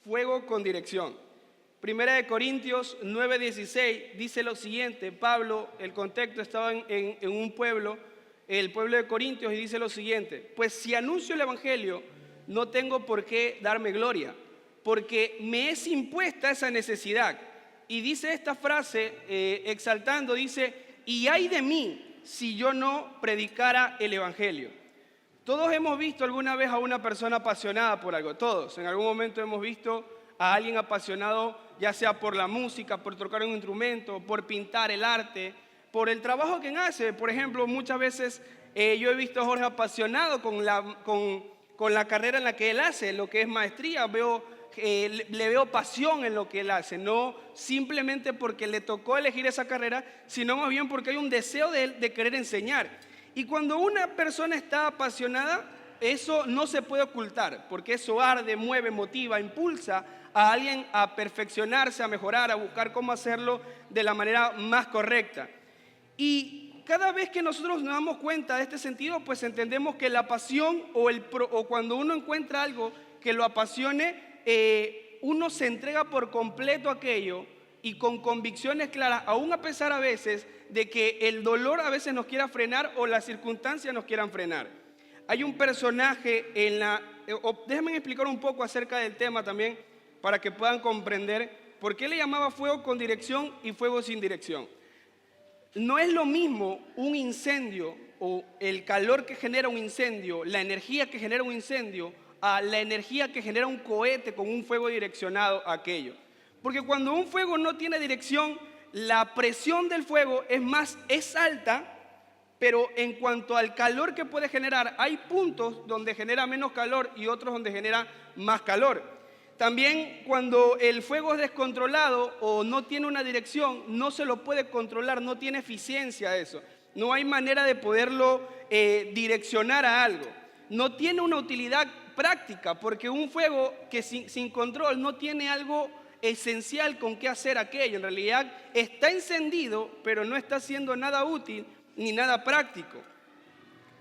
fuego con dirección. Primera de Corintios 9:16 dice lo siguiente. Pablo, el contexto estaba en un pueblo, el pueblo de Corintios, y dice lo siguiente: pues si anuncio el evangelio, no tengo por qué darme gloria, porque me es impuesta esa necesidad. Y dice esta frase, exaltando, dice: y ay de mí si yo no predicara el evangelio. Todos hemos visto alguna vez a una persona apasionada por algo, todos. En algún momento hemos visto a alguien apasionado, ya sea por la música, por tocar un instrumento, por pintar el arte, por el trabajo que hace. Por ejemplo, muchas veces yo he visto a Jorge apasionado con la carrera en la que él hace, lo que es maestría. Le veo pasión en lo que él hace, no simplemente porque le tocó elegir esa carrera, sino más bien porque hay un deseo de él de querer enseñar. Y cuando una persona está apasionada, eso no se puede ocultar, porque eso arde, mueve, motiva, impulsa a alguien a perfeccionarse, a mejorar, a buscar cómo hacerlo de la manera más correcta. Y cada vez que nosotros nos damos cuenta de este sentido, pues entendemos que la pasión o cuando uno encuentra algo que lo apasione, uno se entrega por completo a aquello y con convicciones claras, aún a pesar a veces de que el dolor a veces nos quiera frenar o las circunstancias nos quieran frenar. Hay un personaje déjenme explicar un poco acerca del tema también para que puedan comprender por qué le llamaba fuego con dirección y fuego sin dirección. No es lo mismo un incendio o el calor que genera un incendio, la energía que genera un incendio, a la energía que genera un cohete con un fuego direccionado a aquello. Porque cuando un fuego no tiene dirección, la presión del fuego es alta, pero en cuanto al calor que puede generar, hay puntos donde genera menos calor y otros donde genera más calor. También cuando el fuego es descontrolado o no tiene una dirección, no se lo puede controlar, no tiene eficiencia eso. No hay manera de poderlo direccionar a algo. No tiene una utilidad práctica, porque un fuego que sin control no tiene algo esencial con qué hacer aquello. En realidad está encendido, pero no está haciendo nada útil ni nada práctico.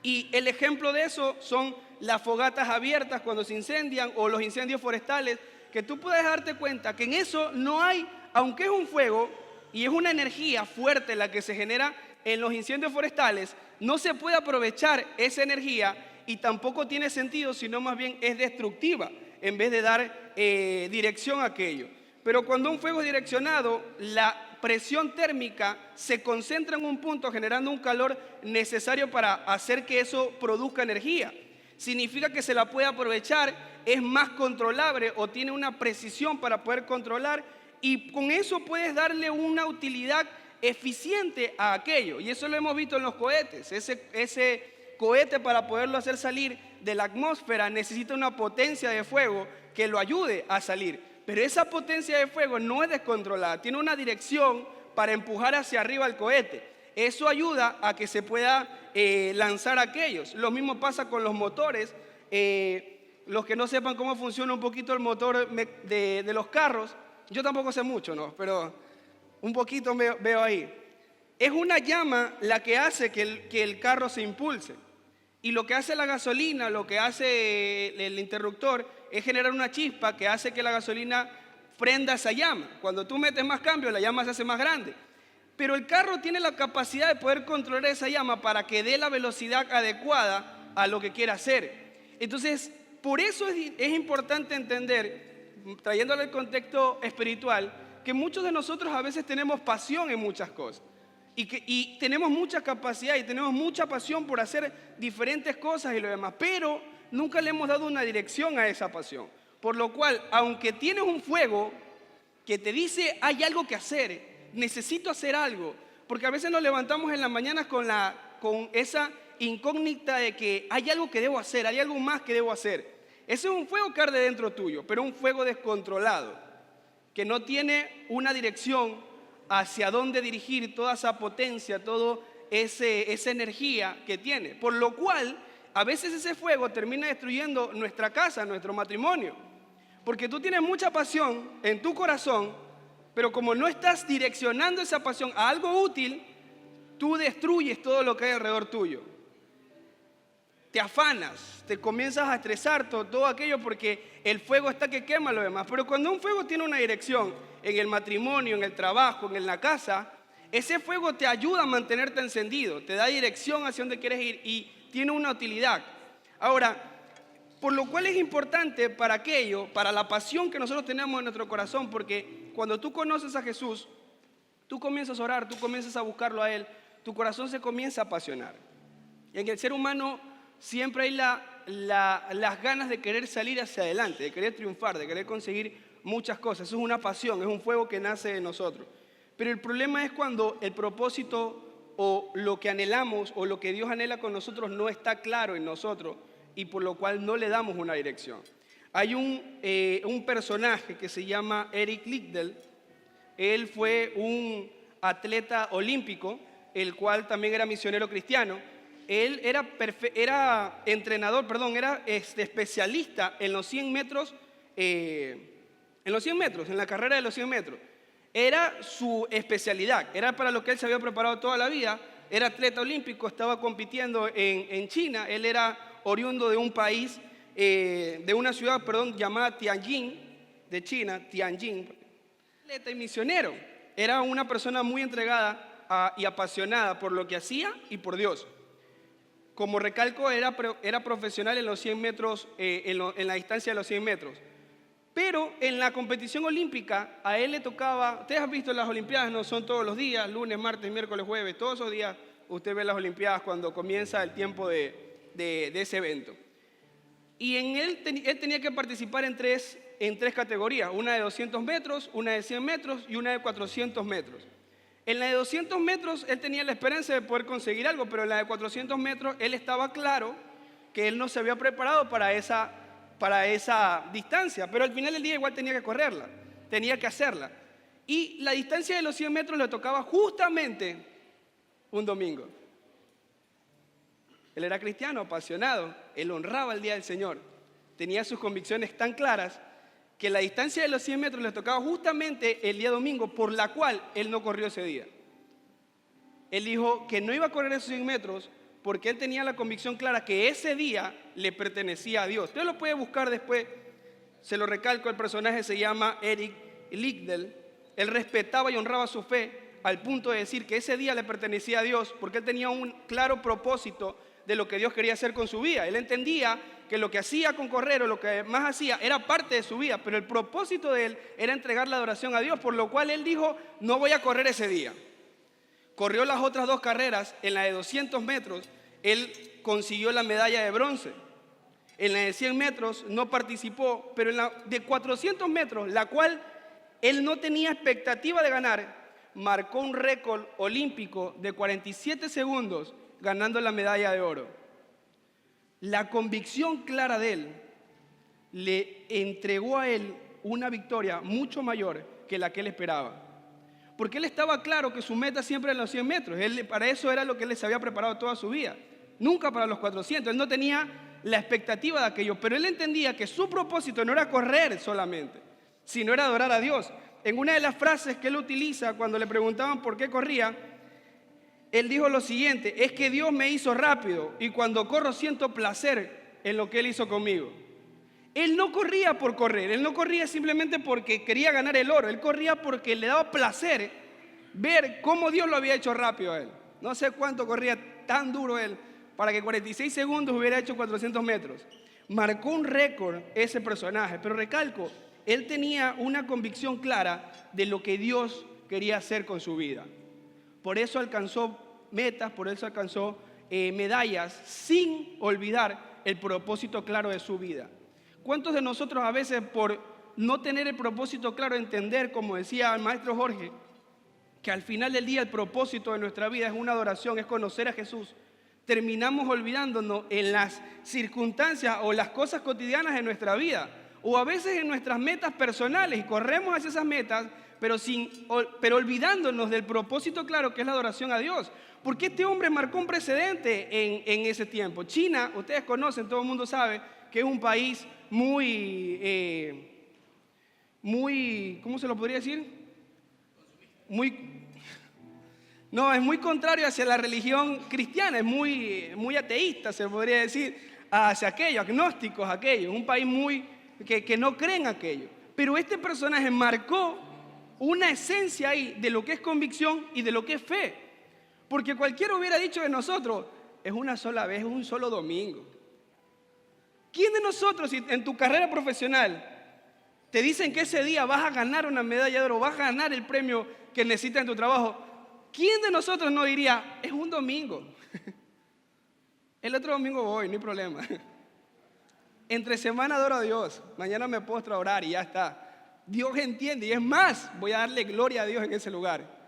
Y el ejemplo de eso son las fogatas abiertas cuando se incendian o los incendios forestales, que tú puedes darte cuenta que en eso no hay, aunque es un fuego y es una energía fuerte la que se genera en los incendios forestales, no se puede aprovechar esa energía y tampoco tiene sentido, sino más bien es destructiva en vez de dar dirección a aquello. Pero cuando un fuego es direccionado, la presión térmica se concentra en un punto generando un calor necesario para hacer que eso produzca energía. Significa que se la puede aprovechar, es más controlable o tiene una precisión para poder controlar, y con eso puedes darle una utilidad eficiente a aquello. Y eso lo hemos visto en los cohetes. Ese cohete, para poderlo hacer salir de la atmósfera, necesita una potencia de fuego que lo ayude a salir. Pero esa potencia de fuego no es descontrolada, tiene una dirección para empujar hacia arriba el cohete. Eso ayuda a que se pueda lanzar aquellos. Lo mismo pasa con los motores. Los que no sepan cómo funciona un poquito el motor de los carros, yo tampoco sé mucho, ¿no? Pero un poquito veo ahí. Es una llama la que hace que el carro se impulse. Y lo que hace la gasolina, lo que hace el interruptor, es generar una chispa que hace que la gasolina prenda esa llama. Cuando tú metes más cambio, la llama se hace más grande. Pero el carro tiene la capacidad de poder controlar esa llama para que dé la velocidad adecuada a lo que quiera hacer. Entonces, por eso es importante entender, trayéndolo al contexto espiritual, que muchos de nosotros a veces tenemos pasión en muchas cosas. Y tenemos mucha capacidad y tenemos mucha pasión por hacer diferentes cosas y lo demás, pero nunca le hemos dado una dirección a esa pasión. Por lo cual, aunque tienes un fuego que te dice hay algo que hacer, necesito hacer algo, porque a veces nos levantamos en las mañanas con esa incógnita de que hay algo que debo hacer, hay algo más que debo hacer. Ese es un fuego que arde dentro tuyo, pero un fuego descontrolado, que no tiene una dirección hacia dónde dirigir toda esa potencia, toda esa energía que tiene. Por lo cual, a veces ese fuego termina destruyendo nuestra casa, nuestro matrimonio. Porque tú tienes mucha pasión en tu corazón, pero como no estás direccionando esa pasión a algo útil, tú destruyes todo lo que hay alrededor tuyo. te afanas, te comienzas a estresar todo aquello porque el fuego está que quema lo demás. Pero cuando un fuego tiene una dirección en el matrimonio, en el trabajo, en la casa, ese fuego te ayuda a mantenerte encendido, te da dirección hacia donde quieres ir y tiene una utilidad. Ahora, por lo cual es importante para aquello, para la pasión que nosotros tenemos en nuestro corazón, porque cuando tú conoces a Jesús, tú comienzas a orar, tú comienzas a buscarlo a Él, tu corazón se comienza a apasionar. En el ser humano siempre hay las ganas de querer salir hacia adelante, de querer triunfar, de querer conseguir muchas cosas. Eso es una pasión, es un fuego que nace de nosotros. Pero el problema es cuando el propósito o lo que anhelamos o lo que Dios anhela con nosotros no está claro en nosotros y por lo cual no le damos una dirección. Hay un personaje que se llama Eric Liddell. Él fue un atleta olímpico, el cual también era misionero cristiano. Él era entrenador, era especialista en los 100 metros, en la carrera de los 100 metros. Era su especialidad, era para lo que él se había preparado toda la vida. Era atleta olímpico, estaba compitiendo en China. Él era oriundo de un país, de una ciudad, llamada Tianjin, de China, Tianjin. Atleta y misionero. Era una persona muy entregada y apasionada por lo que hacía y por Dios. Como recalco, era profesional en los 100 metros, en la distancia de los 100 metros. Pero en la competición olímpica a él le tocaba, ustedes han visto las Olimpiadas, no son todos los días, lunes, martes, miércoles, jueves, todos esos días usted ve las Olimpiadas cuando comienza el tiempo de ese evento. Y en él tenía que participar en tres categorías, una de 200 metros, una de 100 metros y una de 400 metros. En la de 200 metros él tenía la esperanza de poder conseguir algo, pero en la de 400 metros él estaba claro que él no se había preparado para esa distancia, pero al final del día igual tenía que correrla, tenía que hacerla. Y la distancia de los 100 metros le tocaba justamente un domingo. Él era cristiano, apasionado, él honraba el día del Señor, tenía sus convicciones tan claras que la distancia de los 100 metros le tocaba justamente el día domingo, por la cual él no corrió ese día. Él dijo que no iba a correr esos 100 metros porque él tenía la convicción clara que ese día le pertenecía a Dios. Usted lo puede buscar después, se lo recalco, el personaje se llama Eric Liddell. Él respetaba y honraba su fe al punto de decir que ese día le pertenecía a Dios porque él tenía un claro propósito de lo que Dios quería hacer con su vida. Él entendía que lo que hacía con correr o lo que más hacía era parte de su vida, pero el propósito de él era entregar la adoración a Dios, por lo cual él dijo, no voy a correr ese día. Corrió las otras dos carreras. En la de 200 metros, él consiguió la medalla de bronce. En la de 100 metros no participó, pero en la de 400 metros, la cual él no tenía expectativa de ganar, marcó un récord olímpico de 47 segundos, ganando la medalla de oro. La convicción clara de él le entregó a él una victoria mucho mayor que la que él esperaba. Porque él estaba claro que su meta siempre era los 100 metros. Para eso era lo que él se había preparado toda su vida. Nunca para los 400. Él no tenía la expectativa de aquello. Pero él entendía que su propósito no era correr solamente, sino era adorar a Dios. En una de las frases que él utiliza cuando le preguntaban por qué corría, él dijo lo siguiente: es que Dios me hizo rápido y cuando corro siento placer en lo que Él hizo conmigo. Él no corría por correr, él no corría simplemente porque quería ganar el oro, él corría porque le daba placer ver cómo Dios lo había hecho rápido a él. No sé cuánto corría tan duro él para que 46 segundos hubiera hecho 400 metros. Marcó un récord ese personaje, pero recalco, él tenía una convicción clara de lo que Dios quería hacer con su vida. Por eso alcanzó metas, por eso alcanzó medallas, sin olvidar el propósito claro de su vida. ¿Cuántos de nosotros a veces por no tener el propósito claro, entender, como decía el maestro Jorge, que al final del día el propósito de nuestra vida es una adoración, es conocer a Jesús, terminamos olvidándonos en las circunstancias o las cosas cotidianas de nuestra vida, o a veces en nuestras metas personales, y corremos hacia esas metas, pero olvidándonos del propósito claro que es la adoración a Dios? Porque este hombre marcó un precedente en ese tiempo. China, ustedes conocen, todo el mundo sabe que es un país muy, ¿cómo se lo podría decir? No, es muy contrario hacia la religión cristiana, es muy ateísta, se podría decir, hacia aquellos, agnósticos, aquellos, un país que no creen aquello. Pero este personaje marcó una esencia ahí de lo que es convicción y de lo que es fe. Porque cualquiera hubiera dicho de nosotros, es una sola vez, es un solo domingo. ¿Quién de nosotros, si en tu carrera profesional te dicen que ese día vas a ganar una medalla de oro, vas a ganar el premio que necesitas en tu trabajo, quién de nosotros no diría, es un domingo? El otro domingo voy, no hay problema. Entre semana adoro a Dios, mañana me postro a orar y ya está. Dios entiende y es más, voy a darle gloria a Dios en ese lugar.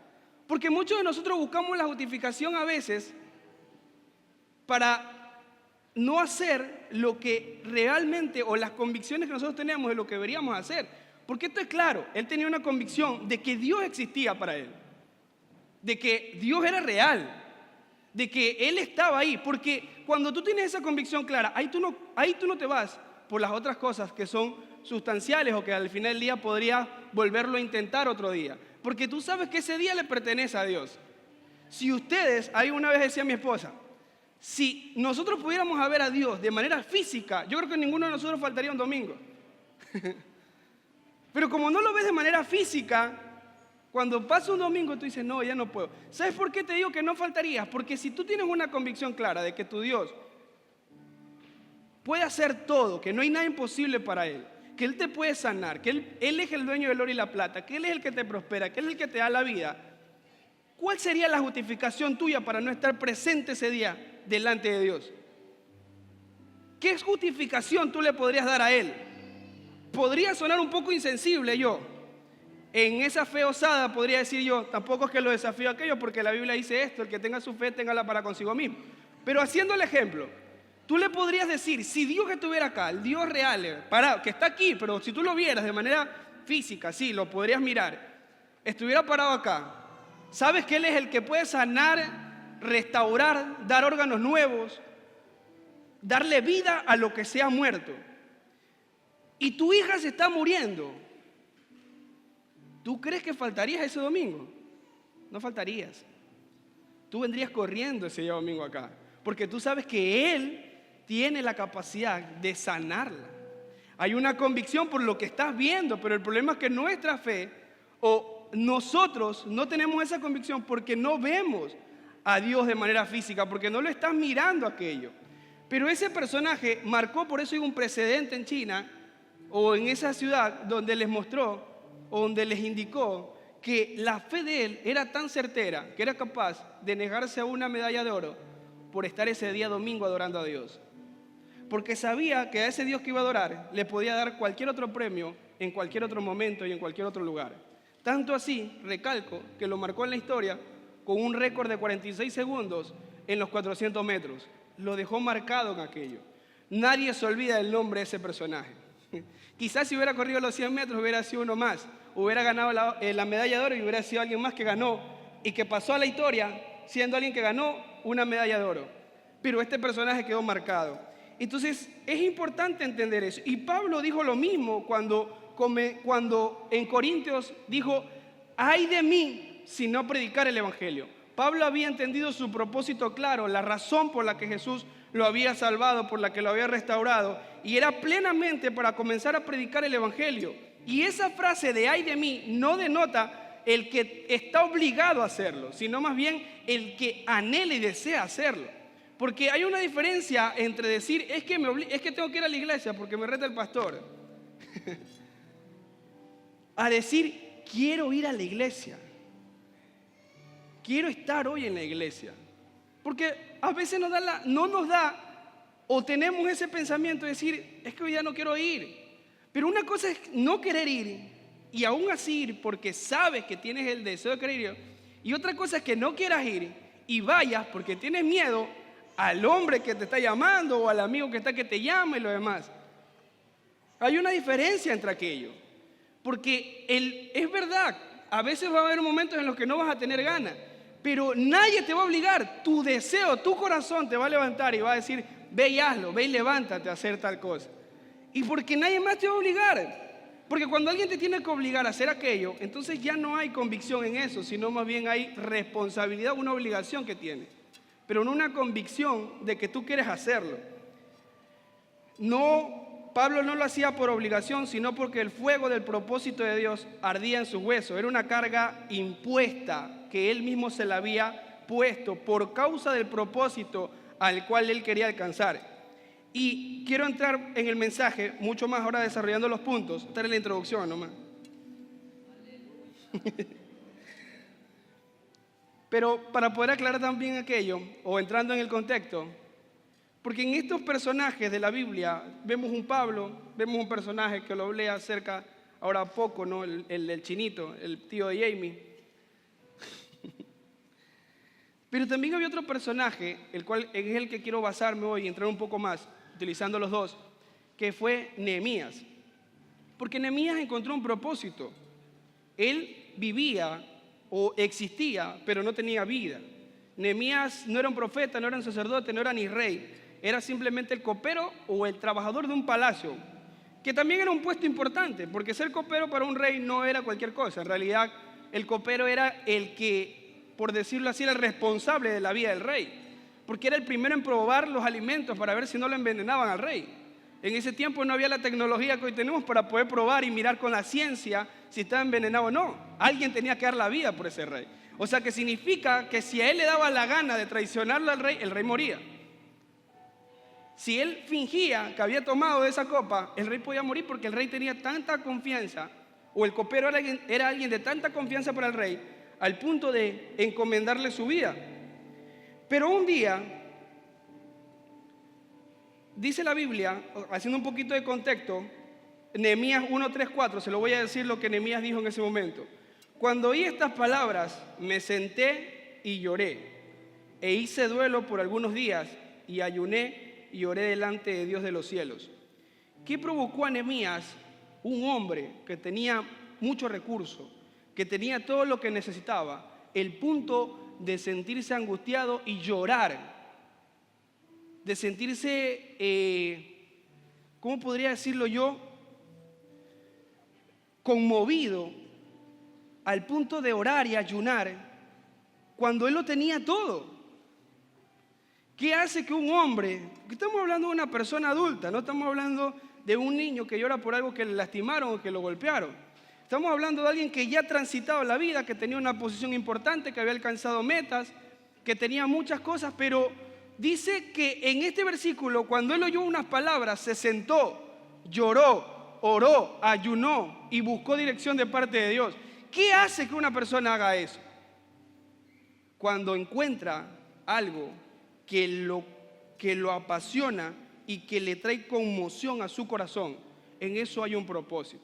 Porque muchos de nosotros buscamos la justificación a veces para no hacer lo que realmente o las convicciones que nosotros tenemos de lo que deberíamos hacer. Porque esto es claro, él tenía una convicción de que Dios existía para él, de que Dios era real, de que Él estaba ahí. Porque cuando tú tienes esa convicción clara, ahí tú no te vas por las otras cosas que son sustanciales o que al final del día podrías volverlo a intentar otro día. Porque tú sabes que ese día le pertenece a Dios. Si ustedes, ahí una vez decía mi esposa, si nosotros pudiéramos ver a Dios de manera física, yo creo que ninguno de nosotros faltaría un domingo. Pero como no lo ves de manera física, cuando pasa un domingo tú dices, no, ya no puedo. ¿Sabes por qué te digo que no faltarías? Porque si tú tienes una convicción clara de que tu Dios puede hacer todo, que no hay nada imposible para Él, que Él te puede sanar, que Él es el dueño del oro y la plata, que Él es el que te prospera, que Él es el que te da la vida, ¿cuál sería la justificación tuya para no estar presente ese día delante de Dios? ¿Qué justificación tú le podrías dar a Él? Podría sonar un poco insensible yo. En esa fe osada podría decir yo, tampoco es que lo desafío a aquello, porque la Biblia dice esto, el que tenga su fe, téngala para consigo mismo. Pero haciendo el ejemplo, tú le podrías decir, si Dios estuviera acá, el Dios real, parado, que está aquí, pero si tú lo vieras de manera física, sí, lo podrías mirar, estuviera parado acá, sabes que Él es el que puede sanar, restaurar, dar órganos nuevos, darle vida a lo que se ha muerto. Y tu hija se está muriendo. ¿Tú crees que faltarías ese domingo? No faltarías. Tú vendrías corriendo ese día domingo acá, porque tú sabes que Él tiene la capacidad de sanarla. Hay una convicción por lo que estás viendo, pero el problema es que nuestra fe o nosotros no tenemos esa convicción porque no vemos a Dios de manera física, porque no lo estás mirando aquello. Pero ese personaje marcó, por eso hay un precedente en China o en esa ciudad donde les mostró o donde les indicó que la fe de él era tan certera que era capaz de negarse a una medalla de oro por estar ese día domingo adorando a Dios. Porque sabía que a ese Dios que iba a adorar le podía dar cualquier otro premio en cualquier otro momento y en cualquier otro lugar. Tanto así, recalco, que lo marcó en la historia con un récord de 46 segundos en los 400 metros. Lo dejó marcado en aquello. Nadie se olvida del nombre de ese personaje. Quizás si hubiera corrido los 100 metros hubiera sido uno más, hubiera ganado la medalla de oro y hubiera sido alguien más que ganó y que pasó a la historia siendo alguien que ganó una medalla de oro. Pero este personaje quedó marcado. Entonces es importante entender eso. Y Pablo dijo lo mismo cuando en Corintios dijo, ay de mí si no predicar el evangelio. Pablo había entendido su propósito claro, la razón por la que Jesús lo había salvado, por la que lo había restaurado, y era plenamente para comenzar a predicar el evangelio. Y esa frase de ay de mí no denota el que está obligado a hacerlo, sino más bien el que anhela y desea hacerlo. Porque hay una diferencia entre decir es que tengo que ir a la iglesia porque me reta el pastor, a decir quiero ir a la iglesia, quiero estar hoy en la iglesia. Porque a veces no nos da o tenemos ese pensamiento de decir es que hoy ya no quiero ir. Pero una cosa es no querer ir y aún así ir porque sabes que tienes el deseo de querer ir. Y otra cosa es que no quieras ir y vayas porque tienes miedo al hombre que te está llamando o al amigo que te llama y lo demás. Hay una diferencia entre aquello. Porque es verdad, a veces va a haber momentos en los que no vas a tener ganas, pero nadie te va a obligar. Tu deseo, tu corazón te va a levantar y va a decir, ve y hazlo, ve y levántate a hacer tal cosa. Y porque nadie más te va a obligar. Porque cuando alguien te tiene que obligar a hacer aquello, entonces ya no hay convicción en eso, sino más bien hay responsabilidad, una obligación que tiene, pero no una convicción de que tú quieres hacerlo. No, Pablo no lo hacía por obligación, sino porque el fuego del propósito de Dios ardía en sus huesos. Era una carga impuesta que él mismo se la había puesto por causa del propósito al cual él quería alcanzar. Y quiero entrar en el mensaje mucho más ahora desarrollando los puntos. Esta es la introducción nomás. Pero para poder aclarar también aquello, o entrando en el contexto, porque en estos personajes de la Biblia vemos un Pablo, vemos un personaje que lo hablé acerca ahora poco, ¿no? El chinito, el tío de Jamie. Pero también había otro personaje, el cual es el que quiero basarme hoy y entrar un poco más, utilizando los dos, que fue Nehemías. Porque Nehemías encontró un propósito. Él vivía o existía, pero no tenía vida. Nehemías no era un profeta, no era un sacerdote, no era ni rey. Era simplemente el copero o el trabajador de un palacio, que también era un puesto importante, porque ser copero para un rey no era cualquier cosa. En realidad, el copero era el que, por decirlo así, era el responsable de la vida del rey, porque era el primero en probar los alimentos para ver si no lo envenenaban al rey. En ese tiempo no había la tecnología que hoy tenemos para poder probar y mirar con la ciencia si estaba envenenado o no. Alguien tenía que dar la vida por ese rey. O sea que significa que si a él le daba la gana de traicionarlo al rey, el rey moría. Si él fingía que había tomado de esa copa, el rey podía morir porque el rey tenía tanta confianza, o el copero era alguien de tanta confianza para el rey, al punto de encomendarle su vida. Pero un día, dice la Biblia, haciendo un poquito de contexto, Nehemías 1, 3, 4, se lo voy a decir lo que Nehemías dijo en ese momento. Cuando oí estas palabras, me senté y lloré, e hice duelo por algunos días, y ayuné y oré delante de Dios de los cielos. ¿Qué provocó a Nehemías, un hombre que tenía muchos recursos, que tenía todo lo que necesitaba, el punto de sentirse angustiado y llorar, de sentirse, ¿cómo podría decirlo yo? Conmovido al punto de orar y ayunar cuando él lo tenía todo? ¿Qué hace que un hombre, estamos hablando de una persona adulta, no estamos hablando de un niño que llora por algo que le lastimaron o que lo golpearon? Estamos hablando de alguien que ya ha transitado la vida, que tenía una posición importante, que había alcanzado metas, que tenía muchas cosas, pero dice que en este versículo, cuando él oyó unas palabras, se sentó, lloró, oró, ayunó y buscó dirección de parte de Dios. ¿Qué hace que una persona haga eso? Cuando encuentra algo que lo apasiona y que le trae conmoción a su corazón, en eso hay un propósito.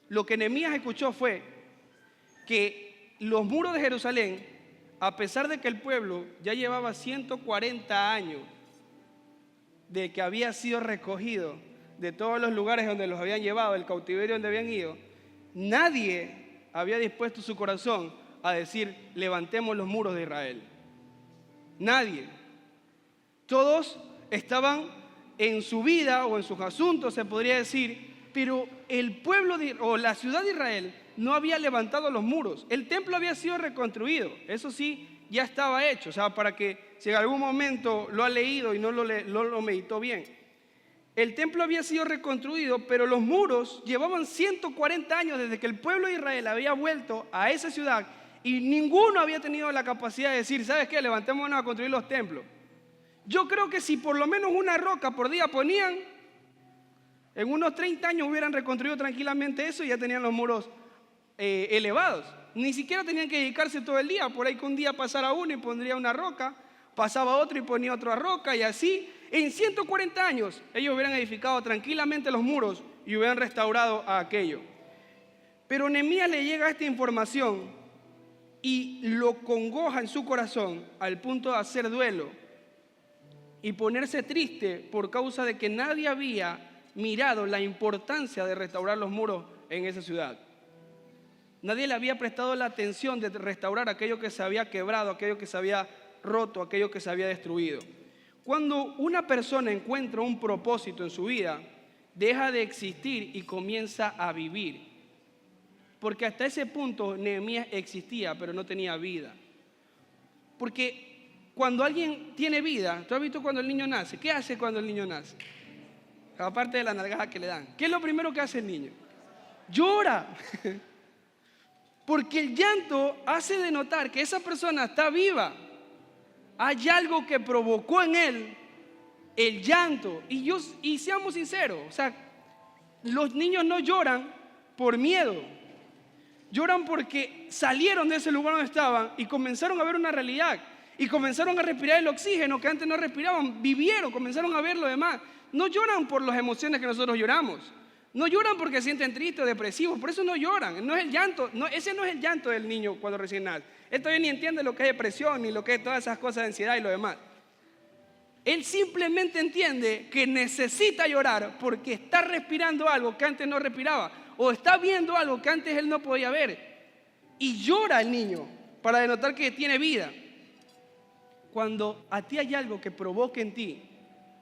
Lo que Nehemías escuchó fue que los muros de Jerusalén, a pesar de que el pueblo ya llevaba 140 años de que había sido recogido de todos los lugares donde los habían llevado, del cautiverio donde habían ido, nadie había dispuesto su corazón a decir, levantemos los muros de Israel. Nadie. Todos estaban en su vida o en sus asuntos, se podría decir, pero el pueblo o la ciudad de Israel no había levantado los muros. El templo había sido reconstruido, eso sí, ya estaba hecho. O sea, para que si en algún momento lo ha leído y no lo meditó bien. El templo había sido reconstruido, pero los muros llevaban 140 años desde que el pueblo de Israel había vuelto a esa ciudad y ninguno había tenido la capacidad de decir, ¿sabes qué? Levantémonos a construir los templos. Yo creo que si por lo menos una roca por día ponían, en unos 30 años hubieran reconstruido tranquilamente eso y ya tenían los muros elevados. Ni siquiera tenían que dedicarse todo el día, por ahí que un día pasara uno y pondría una roca, pasaba otro y ponía otra roca y así. En 140 años ellos hubieran edificado tranquilamente los muros y hubieran restaurado a aquello. Pero Nehemías le llega esta información y lo congoja en su corazón al punto de hacer duelo y ponerse triste por causa de que nadie había mirado la importancia de restaurar los muros en esa ciudad. Nadie le había prestado la atención de restaurar aquello que se había quebrado, aquello que se había roto, aquello que se había destruido. Cuando una persona encuentra un propósito en su vida, deja de existir y comienza a vivir. Porque hasta ese punto Nehemías existía, pero no tenía vida. Porque cuando alguien tiene vida, ¿tú has visto cuando el niño nace? ¿Qué hace cuando el niño nace? Aparte de la nalgada que le dan. ¿Qué es lo primero que hace el niño? Llora. Porque el llanto hace denotar que esa persona está viva. Hay algo que provocó en él el llanto. Y seamos sinceros, o sea, los niños no lloran por miedo. Lloran porque salieron de ese lugar donde estaban y comenzaron a ver una realidad. Y comenzaron a respirar el oxígeno que antes no respiraban. Vivieron, comenzaron a ver lo demás. No lloran por las emociones que nosotros lloramos. No lloran porque se sienten tristes o depresivos. Por eso no lloran. No es el llanto. No, ese no es el llanto del niño cuando recién nace. Él todavía ni entiende lo que es depresión, ni lo que es todas esas cosas de ansiedad y lo demás. Él simplemente entiende que necesita llorar porque está respirando algo que antes no respiraba. O está viendo algo que antes él no podía ver. Y llora el niño para denotar que tiene vida. Cuando a ti hay algo que provoque en ti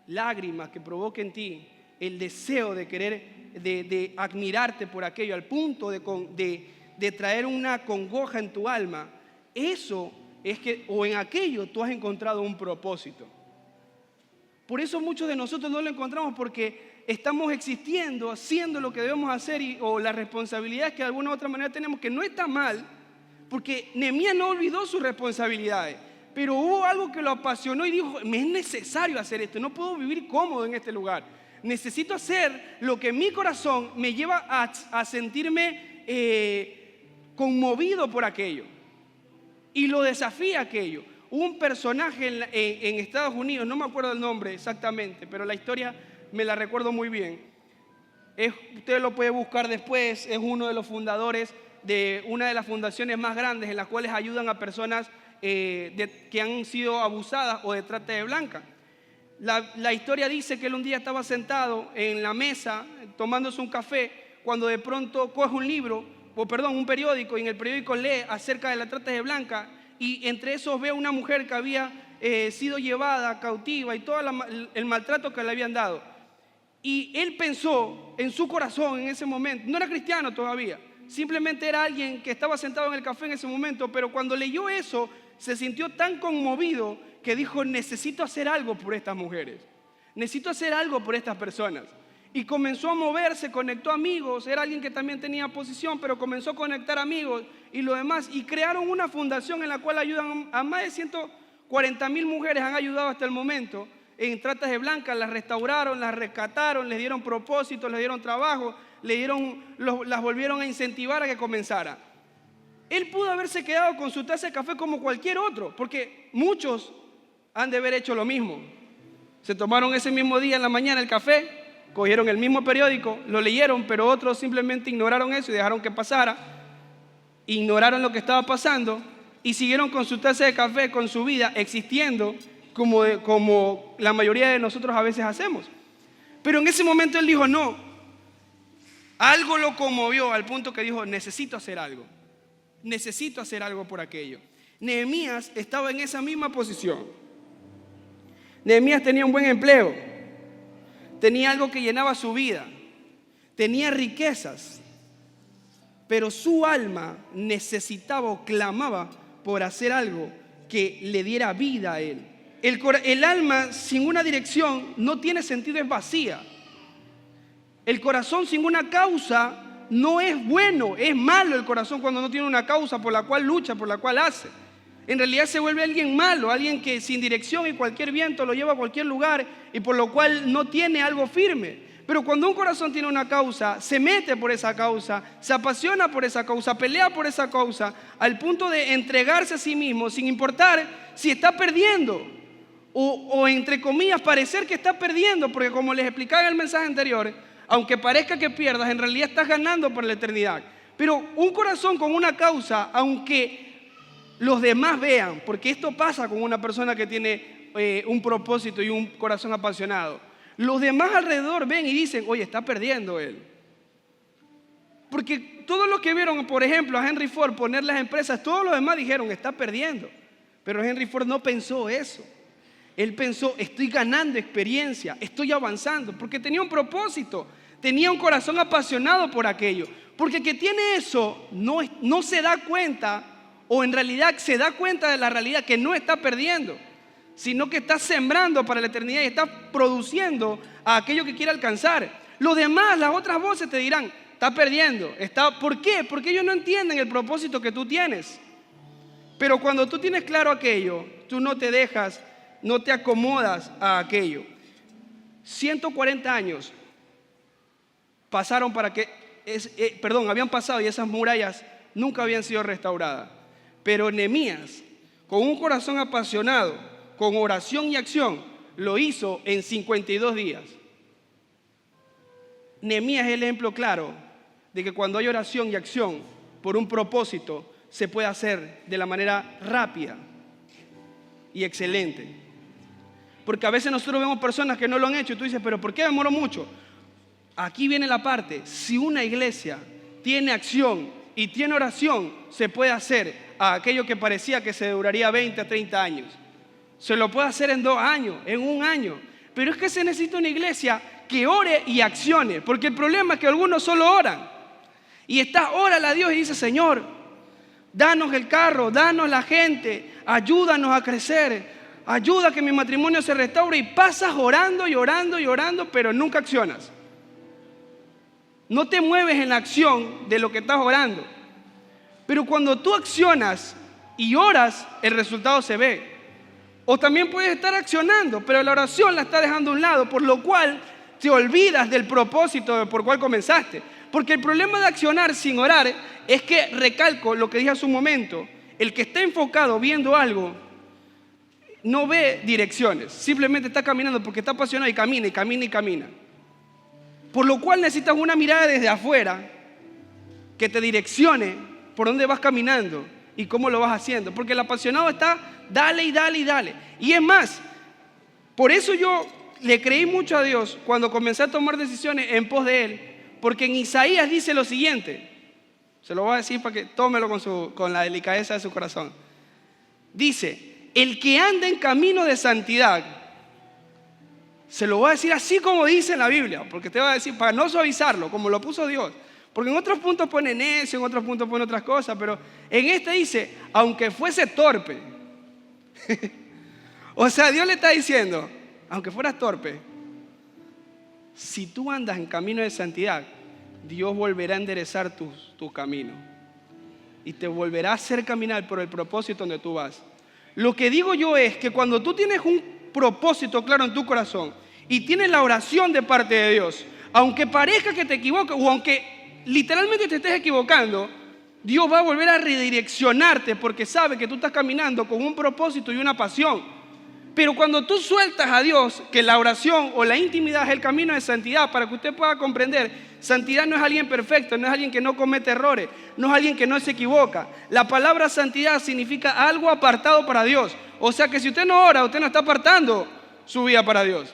lágrimas, que provoque en ti el deseo de querer, de admirarte por aquello, al punto de traer una congoja en tu alma, eso es que, o en aquello tú has encontrado un propósito. Por eso muchos de nosotros no lo encontramos, porque estamos existiendo, haciendo lo que debemos hacer o las responsabilidades que de alguna u otra manera tenemos, que no está mal, porque Nehemías no olvidó sus responsabilidades, pero hubo algo que lo apasionó y dijo, me es necesario hacer esto, no puedo vivir cómodo en este lugar, necesito hacer lo que mi corazón me lleva a sentirme conmovido por aquello, y lo desafía aquello. Hubo un personaje en Estados Unidos, no me acuerdo el nombre exactamente, pero la historia me la recuerdo muy bien. Usted lo puede buscar después, es uno de los fundadores de una de las fundaciones más grandes en las cuales ayudan a personas que han sido abusadas o de trata de blanca. La historia dice que él un día estaba sentado en la mesa tomándose un café cuando de pronto coge un periódico, y en el periódico lee acerca de la trata de blanca, y entre esos ve una mujer que había sido llevada cautiva y todo el maltrato que le habían dado. Y él pensó en su corazón en ese momento, no era cristiano todavía, simplemente era alguien que estaba sentado en el café en ese momento, pero cuando leyó eso se sintió tan conmovido que dijo, necesito hacer algo por estas mujeres, necesito hacer algo por estas personas. Y comenzó a moverse, conectó amigos, era alguien que también tenía posición, pero comenzó a conectar amigos y lo demás, y crearon una fundación en la cual ayudan a más de 140,000 mujeres, han ayudado hasta el momento en tratas de blancas, las restauraron, las rescataron, les dieron propósitos, les dieron trabajo, las volvieron a incentivar a que comenzara. Él pudo haberse quedado con su taza de café como cualquier otro, porque muchos han de haber hecho lo mismo. Se tomaron ese mismo día en la mañana el café, cogieron el mismo periódico, lo leyeron, pero otros simplemente ignoraron eso y dejaron que pasara, ignoraron lo que estaba pasando y siguieron con su taza de café, con su vida, existiendo como la mayoría de nosotros a veces hacemos. Pero en ese momento él dijo, no, algo lo conmovió al punto que dijo, necesito hacer algo por aquello. Nehemías estaba en esa misma posición. Nehemías tenía un buen empleo, tenía algo que llenaba su vida, tenía riquezas, pero su alma necesitaba o clamaba por hacer algo que le diera vida a él. El alma sin una dirección no tiene sentido, es vacía. El corazón sin una causa no es bueno, es malo el corazón cuando no tiene una causa por la cual lucha, por la cual hace. En realidad se vuelve alguien malo, alguien que sin dirección y cualquier viento lo lleva a cualquier lugar y por lo cual no tiene algo firme. Pero cuando un corazón tiene una causa, se mete por esa causa, se apasiona por esa causa, pelea por esa causa, al punto de entregarse a sí mismo sin importar si está perdiendo o entre comillas parecer que está perdiendo, porque como les explicaba en el mensaje anterior, aunque parezca que pierdas, en realidad estás ganando por la eternidad. Pero un corazón con una causa, aunque los demás vean, porque esto pasa con una persona que tiene un propósito y un corazón apasionado, los demás alrededor ven y dicen, oye, está perdiendo él. Porque todos los que vieron, por ejemplo, a Henry Ford poner las empresas, todos los demás dijeron, está perdiendo. Pero Henry Ford no pensó eso. Él pensó, estoy ganando experiencia, estoy avanzando, porque tenía un propósito. Tenía un corazón apasionado por aquello. Porque el que tiene eso no se da cuenta, o en realidad se da cuenta de la realidad que no está perdiendo, sino que está sembrando para la eternidad y está produciendo a aquello que quiere alcanzar. Los demás, las otras voces te dirán, está perdiendo. ¿Por qué? Porque ellos no entienden el propósito que tú tienes. Pero cuando tú tienes claro aquello, tú no te dejas, no te acomodas a aquello. 140 años pasaron para que, habían pasado y esas murallas nunca habían sido restauradas. Pero Nehemías, con un corazón apasionado, con oración y acción, lo hizo en 52 días. Nehemías es el ejemplo claro de que cuando hay oración y acción por un propósito, se puede hacer de la manera rápida y excelente. Porque a veces nosotros vemos personas que no lo han hecho y tú dices, pero ¿por qué demoró mucho? Aquí viene la parte, si una iglesia tiene acción y tiene oración, se puede hacer a aquello que parecía que se duraría 20 a 30 años. Se lo puede hacer en 2 años, en 1 año. Pero es que se necesita una iglesia que ore y accione, porque el problema es que algunos solo oran. Y órale a Dios y dice, Señor, danos el carro, danos la gente, ayúdanos a crecer, ayuda a que mi matrimonio se restaure, y pasas orando y orando y orando, pero nunca accionas. No te mueves en la acción de lo que estás orando. Pero cuando tú accionas y oras, el resultado se ve. O también puedes estar accionando, pero la oración la estás dejando a un lado, por lo cual te olvidas del propósito por cual comenzaste. Porque el problema de accionar sin orar es que, recalco lo que dije hace un momento, el que está enfocado viendo algo no ve direcciones, simplemente está caminando porque está apasionado y camina y camina y camina. Por lo cual necesitas una mirada desde afuera que te direccione por dónde vas caminando y cómo lo vas haciendo. Porque el apasionado está dale y dale y dale. Y es más, por eso yo le creí mucho a Dios cuando comencé a tomar decisiones en pos de Él. Porque en Isaías dice lo siguiente, se lo voy a decir para que tómelo con la delicadeza de su corazón. Dice, el que anda en camino de santidad, se lo voy a decir así como dice en la Biblia, porque te voy a decir, para no suavizarlo, como lo puso Dios. Porque en otros puntos pone necio, en otros puntos pone otras cosas, pero en este dice, aunque fuese torpe. O sea, Dios le está diciendo, aunque fueras torpe, si tú andas en camino de santidad, Dios volverá a enderezar tus caminos y te volverá a hacer caminar por el propósito donde tú vas. Lo que digo yo es que cuando tú tienes un propósito claro en tu corazón y tienes la oración de parte de Dios, aunque parezca que te equivoques o aunque literalmente te estés equivocando, Dios va a volver a redireccionarte porque sabe que tú estás caminando con un propósito y una pasión. Pero cuando tú sueltas a Dios, que la oración o la intimidad es el camino de santidad, para que usted pueda comprender, santidad no es alguien perfecto, no es alguien que no comete errores, no es alguien que no se equivoca. La palabra santidad significa algo apartado para Dios. O sea que si usted no ora, usted no está apartando su vida para Dios.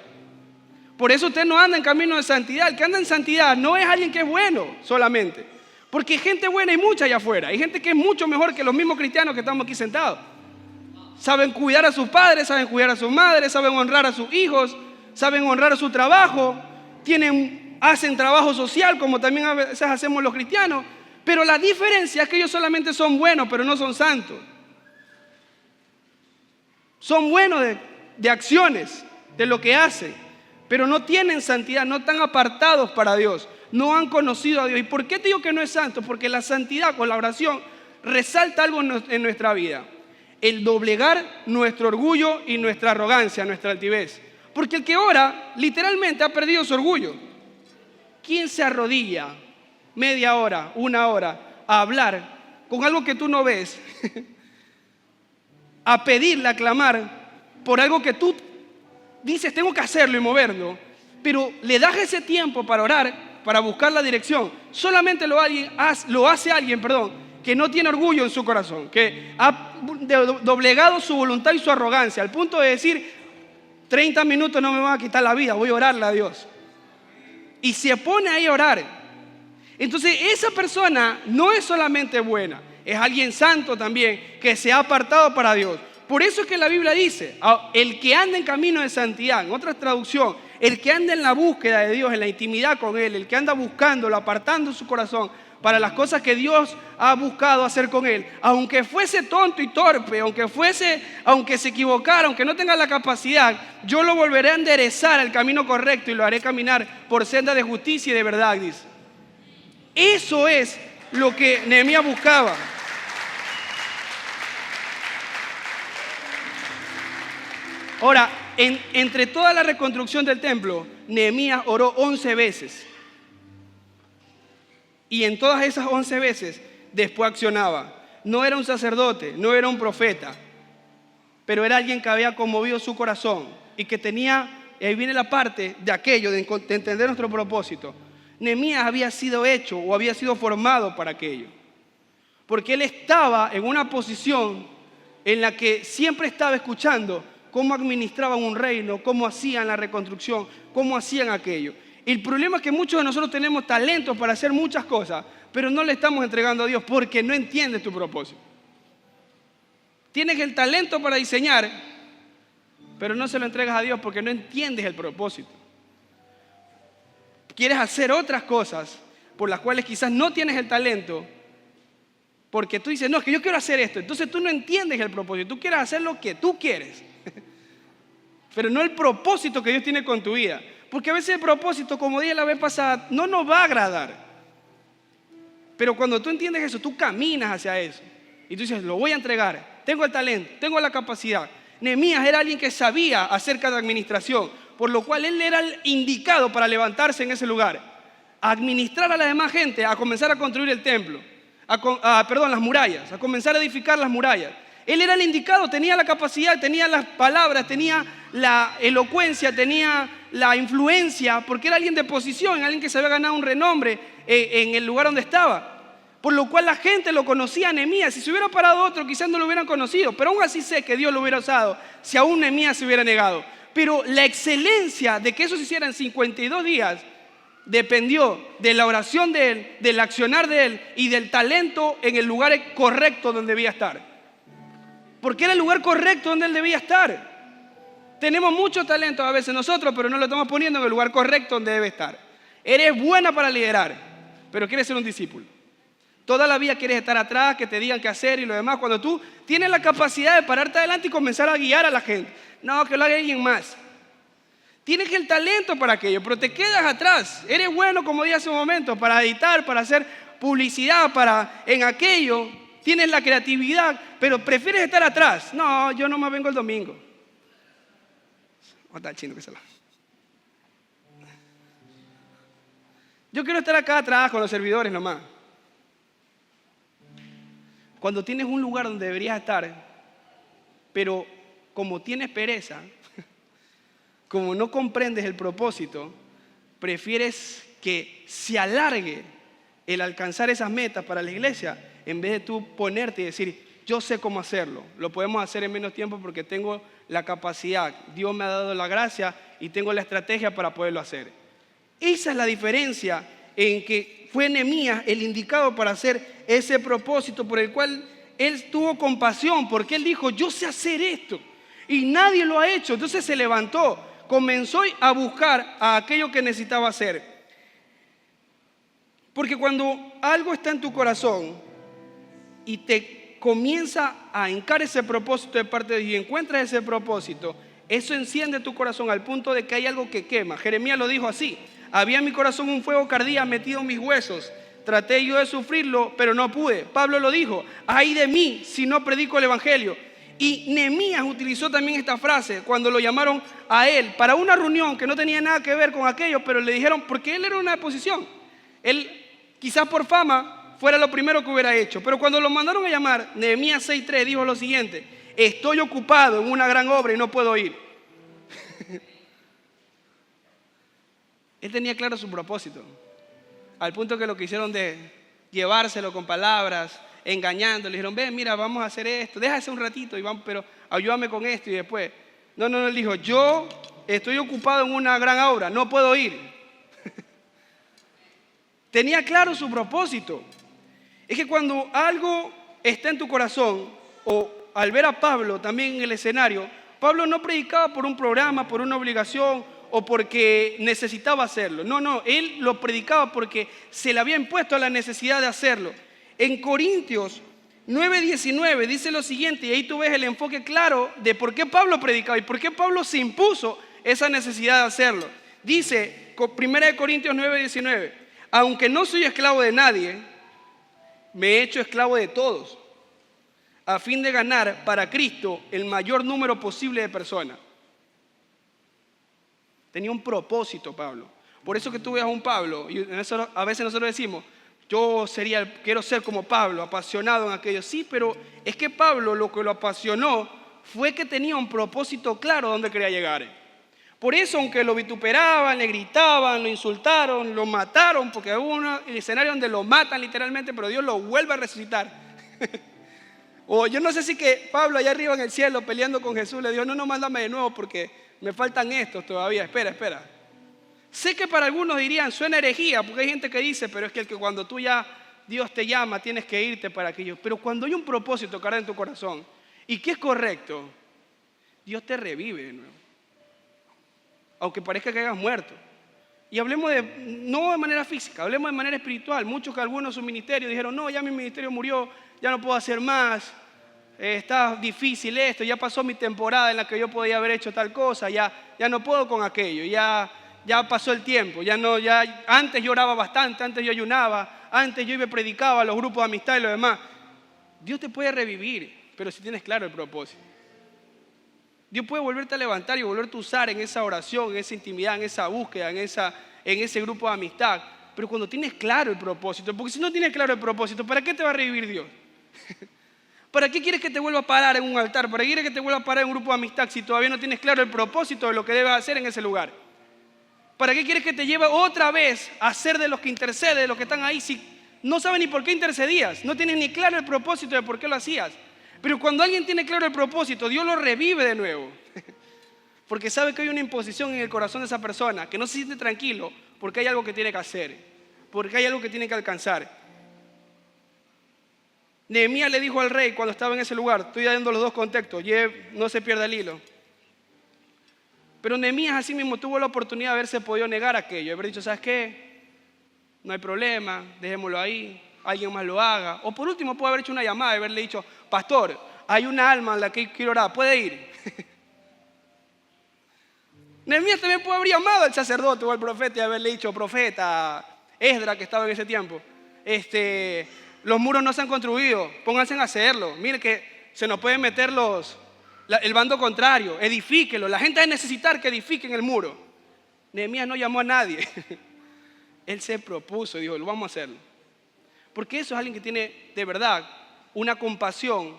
Por eso usted no anda en camino de santidad. El que anda en santidad no es alguien que es bueno solamente. Porque gente buena hay mucha allá afuera. Hay gente que es mucho mejor que los mismos cristianos que estamos aquí sentados. Saben cuidar a sus padres, saben cuidar a sus madres, saben honrar a sus hijos, saben honrar su trabajo, hacen trabajo social como también a veces hacemos los cristianos, pero la diferencia es que ellos solamente son buenos, pero no son santos. Son buenos de acciones, de lo que hacen, pero no tienen santidad, no están apartados para Dios, no han conocido a Dios. ¿Y por qué te digo que no es santo? Porque la santidad con la oración resalta algo en nuestra vida. El doblegar nuestro orgullo y nuestra arrogancia, nuestra altivez. Porque el que ora, literalmente ha perdido su orgullo. ¿Quién se arrodilla media hora, 1 hora, a hablar con algo que tú no ves? A pedirle, a clamar por algo que tú dices, tengo que hacerlo y moverlo. Pero le das ese tiempo para orar, para buscar la dirección. Solamente lo hace alguien, que no tiene orgullo en su corazón, que ha doblegado su voluntad y su arrogancia, al punto de decir, 30 minutos no me van a quitar la vida, voy a orarle a Dios. Y se pone ahí a orar. Entonces esa persona no es solamente buena, es alguien santo también, que se ha apartado para Dios. Por eso es que la Biblia dice, el que anda en camino de santidad, en otra traducción, El que anda en la búsqueda de Dios, en la intimidad con Él, el que anda buscándolo, apartando su corazón para las cosas que Dios ha buscado hacer con él, aunque fuese tonto y torpe, aunque se equivocara, aunque no tenga la capacidad, yo lo volveré a enderezar al camino correcto y lo haré caminar por senda de justicia y de verdad, dice. Eso es lo que Nehemías buscaba. Ahora, entre toda la reconstrucción del templo, Nehemías oró 11 veces. Y en todas esas 11 veces, después accionaba. No era un sacerdote, no era un profeta, pero era alguien que había conmovido su corazón y que tenía, y ahí viene la parte de aquello, de entender nuestro propósito. Nehemías había sido hecho o había sido formado para aquello. Porque él estaba en una posición en la que siempre estaba escuchando cómo administraban un reino, cómo hacían la reconstrucción, cómo hacían aquello. El problema es que muchos de nosotros tenemos talentos para hacer muchas cosas, pero no le estamos entregando a Dios porque no entiendes tu propósito. Tienes el talento para diseñar, pero no se lo entregas a Dios porque no entiendes el propósito. Quieres hacer otras cosas por las cuales quizás no tienes el talento, porque tú dices, no, es que yo quiero hacer esto. Entonces tú no entiendes el propósito, tú quieres hacer lo que tú quieres, pero no el propósito que Dios tiene con tu vida. Porque a veces el propósito, como dije la vez pasada, no nos va a agradar. Pero cuando tú entiendes eso, tú caminas hacia eso. Y tú dices, lo voy a entregar. Tengo el talento, tengo la capacidad. Nehemías era alguien que sabía acerca de administración, por lo cual él era el indicado para levantarse en ese lugar, a administrar a la demás gente, a comenzar a construir el templo, las murallas, a comenzar a edificar las murallas. Él era el indicado, tenía la capacidad, tenía las palabras, tenía la elocuencia, tenía la influencia, porque era alguien de posición, alguien que se había ganado un renombre en el lugar donde estaba. Por lo cual la gente lo conocía a Nehemías. Si se hubiera parado otro, quizás no lo hubieran conocido, pero aún así sé que Dios lo hubiera usado si aún Nehemías se hubiera negado. Pero la excelencia de que eso se hiciera en 52 días dependió de la oración de él, del accionar de él y del talento en el lugar correcto donde debía estar. Porque era el lugar correcto donde él debía estar. Tenemos mucho talento a veces nosotros, pero no lo estamos poniendo en el lugar correcto donde debe estar. Eres buena para liderar, pero quieres ser un discípulo. Toda la vida quieres estar atrás, que te digan qué hacer y lo demás, cuando tú tienes la capacidad de pararte adelante y comenzar a guiar a la gente. No, que lo haga alguien más. Tienes el talento para aquello, pero te quedas atrás. Eres bueno, como dije hace un momento, para editar, para hacer publicidad, en aquello. Tienes la creatividad, pero prefieres estar atrás. No, yo nomás vengo el domingo. Está chino que se la. Yo quiero estar acá atrás con los servidores nomás. Cuando tienes un lugar donde deberías estar, pero como tienes pereza, como no comprendes el propósito, prefieres que se alargue el alcanzar esas metas para la iglesia, en vez de tú ponerte y decir, yo sé cómo hacerlo, lo podemos hacer en menos tiempo porque tengo la capacidad, Dios me ha dado la gracia y tengo la estrategia para poderlo hacer. Esa es la diferencia en que fue Nehemías el indicado para hacer ese propósito por el cual él tuvo compasión, porque él dijo, yo sé hacer esto y nadie lo ha hecho. Entonces se levantó, comenzó a buscar a aquello que necesitaba hacer. Porque cuando algo está en tu corazón y te comienza a hincar ese propósito de parte de Dios y encuentras ese propósito, eso enciende tu corazón al punto de que hay algo que quema. Jeremías lo dijo así: había en mi corazón un fuego que ardía metido en mis huesos. Traté yo de sufrirlo, pero no pude. Pablo lo dijo: ay de mí si no predico el evangelio. Y Nehemías utilizó también esta frase cuando lo llamaron a él para una reunión que no tenía nada que ver con aquello, pero le dijeron, porque él era una posición. Él quizás por fama fuera lo primero que hubiera hecho, pero cuando lo mandaron a llamar, Nehemías 6:3 dijo lo siguiente: estoy ocupado en una gran obra y no puedo ir. Él tenía claro su propósito, al punto que lo quisieron de llevárselo con palabras, engañando. Le dijeron, ven, mira, vamos a hacer esto, déjase un ratito, y vamos, pero ayúdame con esto y después. No, él dijo, yo estoy ocupado en una gran obra, no puedo ir. Tenía claro su propósito. Es que cuando algo está en tu corazón, o al ver a Pablo también en el escenario, Pablo no predicaba por un programa, por una obligación, o porque necesitaba hacerlo. No, él lo predicaba porque se le había impuesto la necesidad de hacerlo. En Corintios 9:19 dice lo siguiente, y ahí tú ves el enfoque claro de por qué Pablo predicaba y por qué Pablo se impuso esa necesidad de hacerlo. Dice, 1 Corintios 9:19, aunque no soy esclavo de nadie, me he hecho esclavo de todos, a fin de ganar para Cristo el mayor número posible de personas. Tenía un propósito Pablo. Por eso que tú ves a un Pablo, y a veces nosotros decimos, quiero ser como Pablo, apasionado en aquello. Sí, pero es que Pablo lo que lo apasionó fue que tenía un propósito claro a dónde quería llegar. Por eso, aunque lo vituperaban, le gritaban, lo insultaron, lo mataron, porque hubo un escenario donde lo matan literalmente, pero Dios lo vuelve a resucitar. O yo no sé si que Pablo allá arriba en el cielo peleando con Jesús le dijo, no, mándame de nuevo porque me faltan estos todavía, espera. Sé que para algunos dirían, suena herejía, porque hay gente que dice, pero es que cuando tú ya, Dios te llama, tienes que irte para aquello. Pero cuando hay un propósito que arde en tu corazón y que es correcto, Dios te revive de nuevo. Aunque parezca que hayas muerto. Y hablemos no de manera física, hablemos de manera espiritual. Muchos que algunos de su ministerio dijeron, no, ya mi ministerio murió, ya no puedo hacer más, está difícil esto, ya pasó mi temporada en la que yo podía haber hecho tal cosa, ya no puedo con aquello, ya pasó el tiempo, antes yo oraba bastante, antes yo ayunaba, antes yo iba y predicaba a los grupos de amistad y lo demás. Dios te puede revivir, pero si tienes claro el propósito. Dios puede volverte a levantar y volverte a usar en esa oración, en esa intimidad, en esa búsqueda, en ese grupo de amistad. Pero cuando tienes claro el propósito, porque si no tienes claro el propósito, ¿para qué te va a revivir Dios? ¿Para qué quieres que te vuelva a parar en un altar? ¿Para qué quieres que te vuelva a parar en un grupo de amistad si todavía no tienes claro el propósito de lo que debes hacer en ese lugar? ¿Para qué quieres que te lleve otra vez a ser de los que intercede, de los que están ahí, si no sabes ni por qué intercedías? No tienes ni claro el propósito de por qué lo hacías. Pero cuando alguien tiene claro el propósito, Dios lo revive de nuevo. Porque sabe que hay una imposición en el corazón de esa persona, que no se siente tranquilo porque hay algo que tiene que hacer, porque hay algo que tiene que alcanzar. Nehemías le dijo al rey cuando estaba en ese lugar, estoy dando los dos contextos, no se pierda el hilo. Pero Nehemías así mismo tuvo la oportunidad de haberse podido negar aquello, haber dicho, ¿sabes qué? No hay problema, dejémoslo ahí, alguien más lo haga. O por último puede haber hecho una llamada y haberle dicho, pastor, hay una alma en la que quiero orar, ¿puede ir? Nehemías también puede haber llamado al sacerdote o al profeta y haberle dicho, profeta, Esdras que estaba en ese tiempo, los muros no se han construido, pónganse a hacerlo. Mire que se nos pueden meter el bando contrario, edifíquelo. La gente va a necesitar que edifiquen el muro. Nehemías no llamó a nadie. Él se propuso y dijo, lo vamos a hacerlo. Porque eso es alguien que tiene de verdad una compasión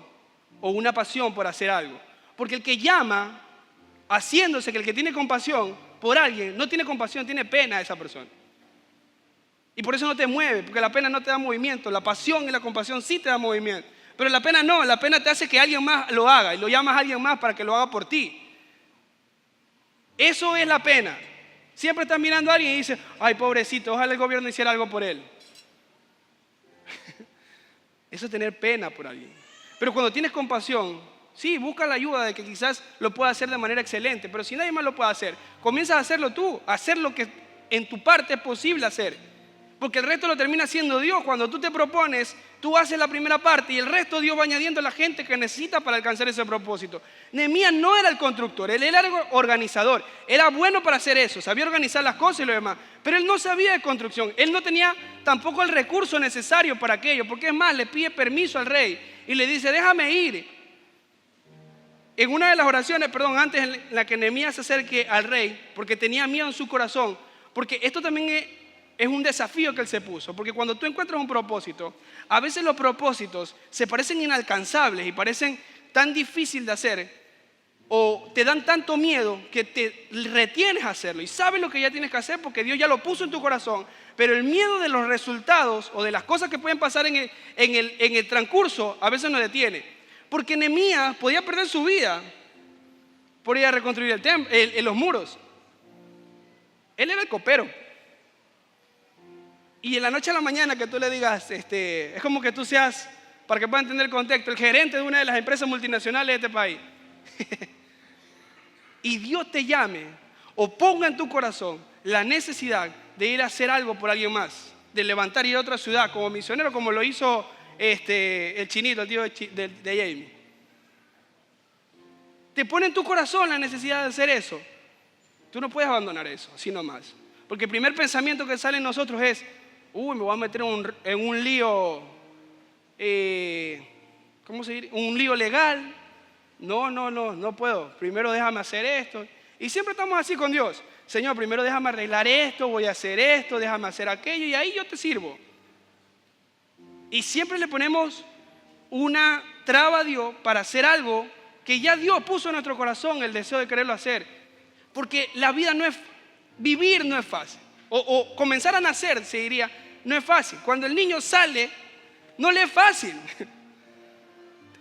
o una pasión por hacer algo. Porque el que llama, haciéndose que el que tiene compasión por alguien, no tiene compasión, tiene pena a esa persona. Y por eso no te mueve, porque la pena no te da movimiento. La pasión y la compasión sí te da movimiento. Pero la pena no, la pena te hace que alguien más lo haga y lo llamas a alguien más para que lo haga por ti. Eso es la pena. Siempre estás mirando a alguien y dices, ay, pobrecito, ojalá el gobierno hiciera algo por él. Eso es tener pena por alguien. Pero cuando tienes compasión, sí, busca la ayuda de que quizás lo pueda hacer de manera excelente, pero si nadie más lo puede hacer, comienza a hacerlo tú, a hacer lo que en tu parte es posible hacer. Porque el resto lo termina haciendo Dios. Cuando tú te propones, tú haces la primera parte y el resto Dios va añadiendo a la gente que necesita para alcanzar ese propósito. Nehemías no era el constructor, él era el organizador. Era bueno para hacer eso, sabía organizar las cosas y lo demás. Pero él no sabía de construcción, él no tenía tampoco el recurso necesario para aquello. Porque es más, le pide permiso al rey y le dice, déjame ir. En una de las oraciones, antes en la que Nehemías se acerque al rey, porque tenía miedo en su corazón, porque esto también es un desafío que él se puso, porque cuando tú encuentras un propósito, a veces los propósitos se parecen inalcanzables y parecen tan difíciles de hacer o te dan tanto miedo que te retienes a hacerlo y sabes lo que ya tienes que hacer porque Dios ya lo puso en tu corazón, pero el miedo de los resultados o de las cosas que pueden pasar en el transcurso a veces nos detiene, porque Nehemías podía perder su vida por ir a reconstruir los muros. Él era el copero. Y en la noche a la mañana que tú le digas, es como que tú seas, para que pueda entender el contexto, el gerente de una de las empresas multinacionales de este país. Y Dios te llame, o ponga en tu corazón la necesidad de ir a hacer algo por alguien más, de levantar y ir a otra ciudad como misionero, como lo hizo el chinito, el tío de Jamie. Te pone en tu corazón la necesidad de hacer eso. Tú no puedes abandonar eso, así nomás. Porque el primer pensamiento que sale en nosotros es, me voy a meter en un lío, ¿cómo se dice? Un lío legal. No puedo. Primero déjame hacer esto. Y siempre estamos así con Dios. Señor, primero déjame arreglar esto, voy a hacer esto, déjame hacer aquello y ahí yo te sirvo. Y siempre le ponemos una traba a Dios para hacer algo que ya Dios puso en nuestro corazón el deseo de quererlo hacer. Porque la vida vivir no es fácil. O comenzar a nacer, se diría, no es fácil. Cuando el niño sale, no le es fácil.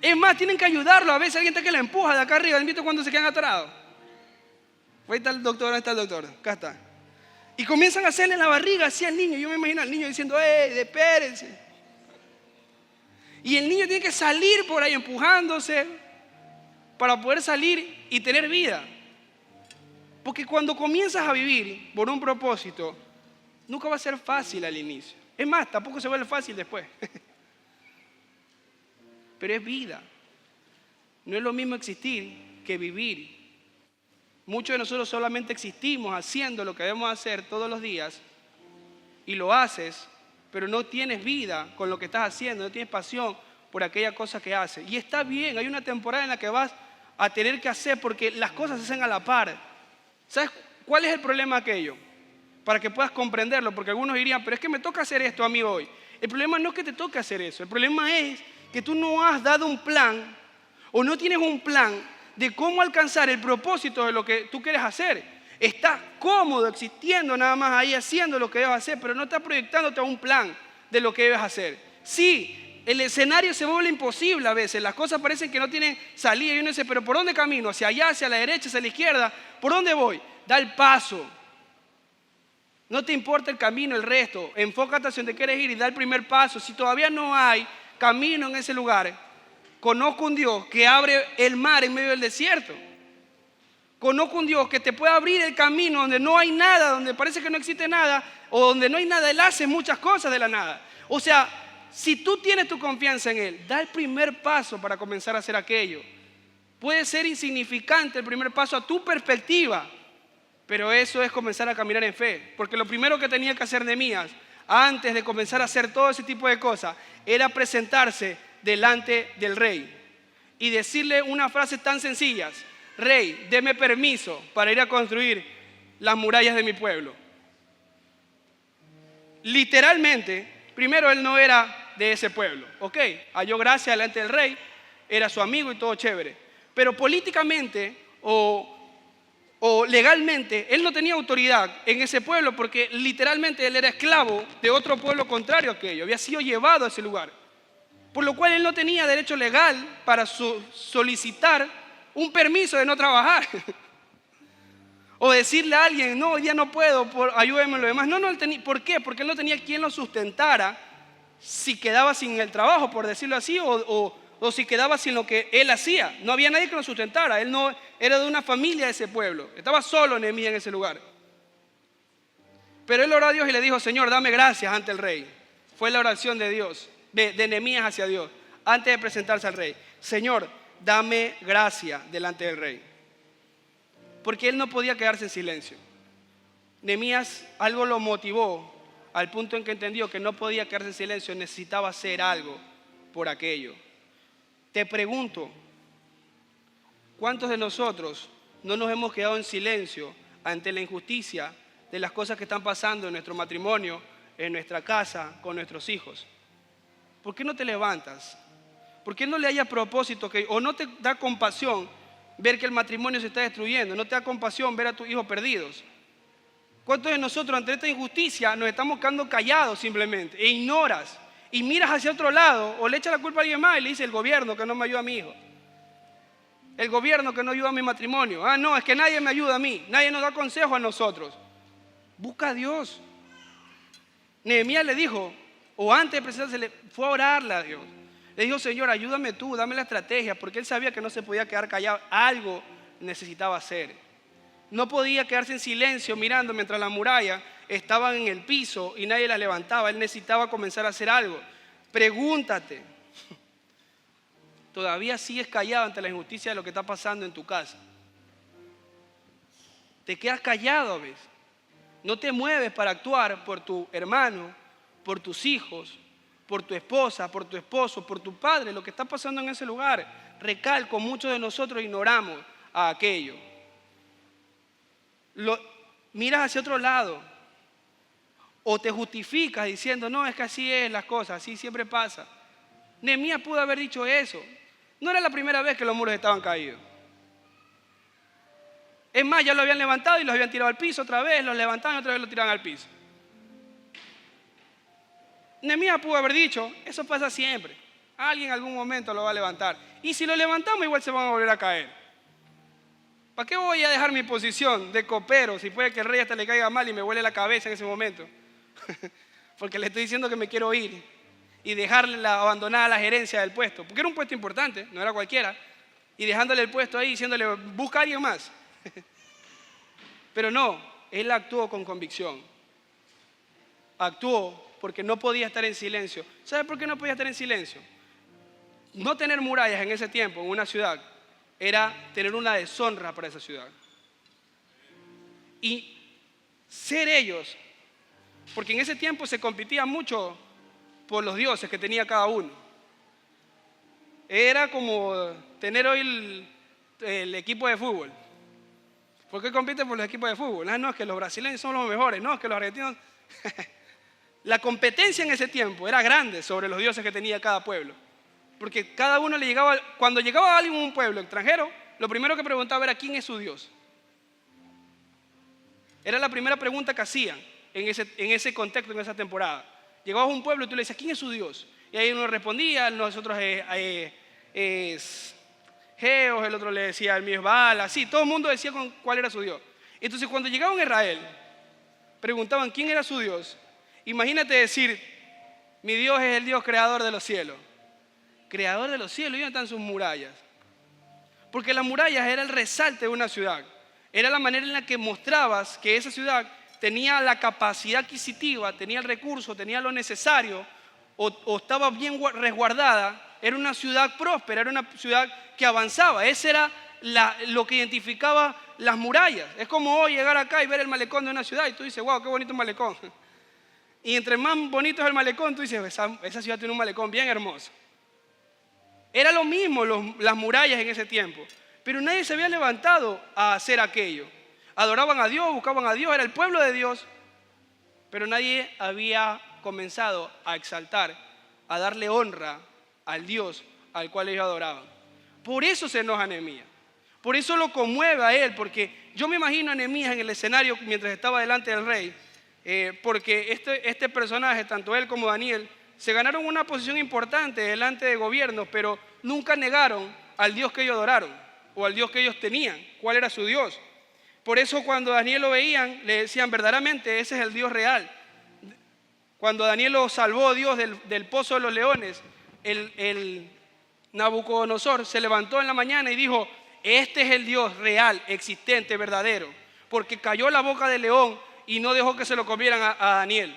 Es más, tienen que ayudarlo. A veces alguien está que le empuja de acá arriba. ¿Han visto cuando se quedan atorados? Ahí está el doctor, ahí está el doctor. Acá está. Y comienzan a hacerle en la barriga así al niño. Yo me imagino al niño diciendo, espérense. Y el niño tiene que salir por ahí empujándose para poder salir y tener vida. Porque cuando comienzas a vivir por un propósito, nunca va a ser fácil al inicio. Es más, tampoco se vuelve fácil después. Pero es vida. No es lo mismo existir que vivir. Muchos de nosotros solamente existimos haciendo lo que debemos hacer todos los días y lo haces, pero no tienes vida con lo que estás haciendo, no tienes pasión por aquella cosa que haces. Y está bien, hay una temporada en la que vas a tener que hacer porque las cosas se hacen a la par. ¿Sabes cuál es el problema de aquello? Para que puedas comprenderlo, porque algunos dirían, pero es que me toca hacer esto a mí hoy. El problema no es que te toque hacer eso, el problema es que tú no has dado un plan o no tienes un plan de cómo alcanzar el propósito de lo que tú quieres hacer. Estás cómodo existiendo nada más ahí haciendo lo que debes hacer, pero no estás proyectándote a un plan de lo que debes hacer. Sí, el escenario se vuelve imposible a veces, las cosas parecen que no tienen salida y uno dice, pero ¿por dónde camino? ¿Hacia allá, hacia la derecha, hacia la izquierda? ¿Por dónde voy? Da el paso. No te importa el camino, el resto. Enfócate hacia donde quieres ir y da el primer paso. Si todavía no hay camino en ese lugar, conozco un Dios que abre el mar en medio del desierto. Conozco un Dios que te puede abrir el camino donde no hay nada, donde parece que no existe nada, o donde no hay nada. Él hace muchas cosas de la nada. O sea, si tú tienes tu confianza en Él, da el primer paso para comenzar a hacer aquello. Puede ser insignificante el primer paso a tu perspectiva, pero eso es comenzar a caminar en fe. Porque lo primero que tenía que hacer Nehemías, antes de comenzar a hacer todo ese tipo de cosas, era presentarse delante del rey y decirle unas frases tan sencillas: Rey, deme permiso para ir a construir las murallas de mi pueblo. Literalmente, primero él no era de ese pueblo, ¿ok? Halló gracia delante del rey, era su amigo y todo chévere. Pero políticamente o legalmente, él no tenía autoridad en ese pueblo porque literalmente él era esclavo de otro pueblo contrario a aquello, había sido llevado a ese lugar. Por lo cual él no tenía derecho legal para solicitar un permiso de no trabajar. O decirle a alguien, no, hoy día no puedo, ayúdeme en lo demás. No, él tenía, ¿por qué? Porque él no tenía quien lo sustentara si quedaba sin el trabajo, por decirlo así, o si quedaba sin lo que él hacía. No había nadie que lo sustentara. Él no era de una familia de ese pueblo. Estaba solo Nehemías en ese lugar. Pero él oró a Dios y le dijo, Señor, dame gracias ante el rey. Fue la oración de Dios, de Nehemías hacia Dios, antes de presentarse al rey. Señor, dame gracia delante del rey. Porque él no podía quedarse en silencio. Nehemías algo lo motivó al punto en que entendió que no podía quedarse en silencio, necesitaba hacer algo por aquello. Te pregunto, ¿cuántos de nosotros no nos hemos quedado en silencio ante la injusticia de las cosas que están pasando en nuestro matrimonio, en nuestra casa, con nuestros hijos? ¿Por qué no te levantas? ¿Por qué no le haya propósito o no te da compasión ver que el matrimonio se está destruyendo? ¿No te da compasión ver a tus hijos perdidos? ¿Cuántos de nosotros ante esta injusticia nos estamos quedando callados simplemente e ignoras y miras hacia otro lado o le echas la culpa a alguien más y le dice el gobierno que no me ayuda a mi hijo? El gobierno que no ayuda a mi matrimonio. Ah, no, es que nadie me ayuda a mí. Nadie nos da consejo a nosotros. Busca a Dios. Nehemías le dijo, o antes de presentarse, fue a orarle a Dios. Le dijo, Señor, ayúdame tú, dame la estrategia, porque él sabía que no se podía quedar callado. Algo necesitaba hacer. No podía quedarse en silencio mirando mientras las murallas estaban en el piso y nadie las levantaba. Él necesitaba comenzar a hacer algo. Pregúntate, ¿todavía sigues callado ante la injusticia de lo que está pasando en tu casa? Te quedas callado a veces. No te mueves para actuar por tu hermano, por tus hijos, por tu esposa, por tu esposo, por tu padre, lo que está pasando en ese lugar. Recalco, muchos de nosotros ignoramos a aquello. Miras hacia otro lado o te justificas diciendo, no, es que así es las cosas, así siempre pasa. Nehemías pudo haber dicho eso. No era la primera vez que los muros estaban caídos. Es más, ya lo habían levantado y los habían tirado al piso otra vez, los levantaban y otra vez los tiraban al piso. Nehemías pudo haber dicho, eso pasa siempre. Alguien en algún momento lo va a levantar. Y si lo levantamos, igual se van a volver a caer. ¿Para qué voy a dejar mi posición de copero si puede que el rey hasta le caiga mal y me huele la cabeza en ese momento? Porque le estoy diciendo que me quiero ir y dejarle abandonada la gerencia del puesto. Porque era un puesto importante, no era cualquiera. Y dejándole el puesto ahí, diciéndole, busca a alguien más. Pero no, él actuó con convicción. Actuó porque no podía estar en silencio. ¿Sabe por qué no podía estar en silencio? No tener murallas en ese tiempo, en una ciudad, era tener una deshonra para esa ciudad. Y ser ellos, porque en ese tiempo se competía mucho por los dioses que tenía cada uno. Era como tener hoy el equipo de fútbol. ¿Por qué compiten por los equipos de fútbol? No, es que los brasileños son los mejores, no, es que los argentinos... La competencia en ese tiempo era grande sobre los dioses que tenía cada pueblo. Porque cada uno le llegaba, cuando llegaba alguien a un pueblo extranjero, lo primero que preguntaba era ¿quién es su Dios? Era la primera pregunta que hacían en ese contexto, en esa temporada. Llegabas a un pueblo y tú le decías ¿quién es su Dios? Y ahí uno respondía, nosotros es Geos, el otro le decía el mío es Baal, así, todo el mundo decía cuál era su Dios. Entonces cuando llegaban a Israel, preguntaban quién era su Dios. Imagínate decir, mi Dios es el Dios creador de los cielos. Creador de los cielos, ¿y dónde están sus murallas? Porque las murallas era el resalte de una ciudad. Era la manera en la que mostrabas que esa ciudad tenía la capacidad adquisitiva, tenía el recurso, tenía lo necesario, o estaba bien resguardada. Era una ciudad próspera, era una ciudad que avanzaba. Ese era lo que identificaba las murallas. Es como hoy llegar acá y ver el malecón de una ciudad y tú dices, wow, qué bonito malecón. Y entre más bonito es el malecón, tú dices, esa ciudad tiene un malecón bien hermoso. Era lo mismo las murallas en ese tiempo. Pero nadie se había levantado a hacer aquello. Adoraban a Dios, buscaban a Dios, era el pueblo de Dios. Pero nadie había comenzado a exaltar, a darle honra al Dios al cual ellos adoraban. Por eso se enoja Nehemías. Por eso lo conmueve a él, porque yo me imagino a Nehemías en el escenario mientras estaba delante del rey, porque este personaje, tanto él como Daniel, se ganaron una posición importante delante de gobiernos, pero nunca negaron al Dios que ellos adoraron o al Dios que ellos tenían, cuál era su Dios. Por eso cuando a Daniel lo veían, le decían verdaderamente ese es el Dios real. Cuando Daniel lo salvó Dios del pozo de los leones, el Nabucodonosor se levantó en la mañana y dijo, este es el Dios real, existente, verdadero, porque cayó la boca del león y no dejó que se lo comieran a Daniel.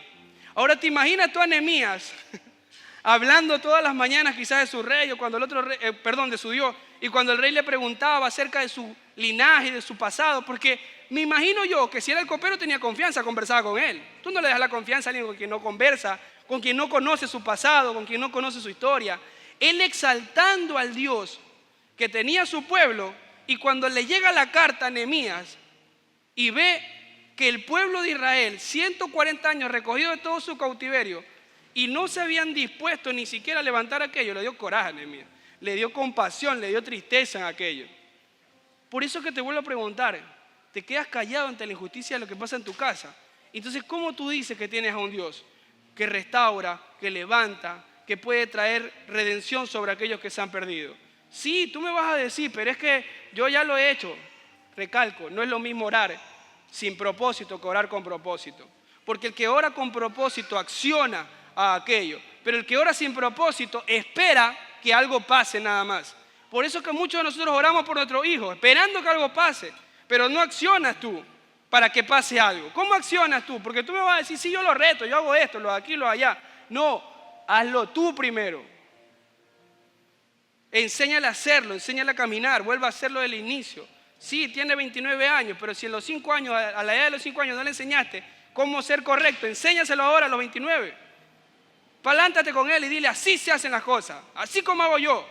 Ahora te imaginas tú a Nehemías hablando todas las mañanas quizás de su rey o cuando el otro rey, de su Dios, y cuando el rey le preguntaba acerca de su linaje y de su pasado, porque me imagino yo que si era el copero tenía confianza, conversaba con él. Tú no le das la confianza a alguien con quien no conversa, con quien no conoce su pasado, con quien no conoce su historia. Él exaltando al Dios que tenía su pueblo, y cuando le llega la carta a Nehemías y ve que el pueblo de Israel, 140 años recogido de todo su cautiverio, y no se habían dispuesto ni siquiera a levantar aquello, le dio coraje a Nehemías, le dio compasión, le dio tristeza en aquello. Por eso que te vuelvo a preguntar, te quedas callado ante la injusticia de lo que pasa en tu casa. Entonces, ¿cómo tú dices que tienes a un Dios que restaura, que levanta, que puede traer redención sobre aquellos que se han perdido? Sí, tú me vas a decir, pero es que yo ya lo he hecho. Recalco, no es lo mismo orar sin propósito que orar con propósito. Porque el que ora con propósito acciona a aquello, pero el que ora sin propósito espera que algo pase nada más. Por eso que muchos de nosotros oramos por nuestros hijos, esperando que algo pase. pero no accionas tú para que pase algo. ¿Cómo accionas tú? Porque tú me vas a decir, sí, yo lo reto, yo hago esto, lo de aquí, lo de allá. No, hazlo tú primero. Enséñale a hacerlo, enséñale a caminar, vuelva a hacerlo del inicio. Sí, tiene 29 años, pero si en los 5 años, a la edad de los 5 años no le enseñaste cómo ser correcto, enséñaselo ahora a los 29. Palántate con él y dile, así se hacen las cosas, así como hago yo.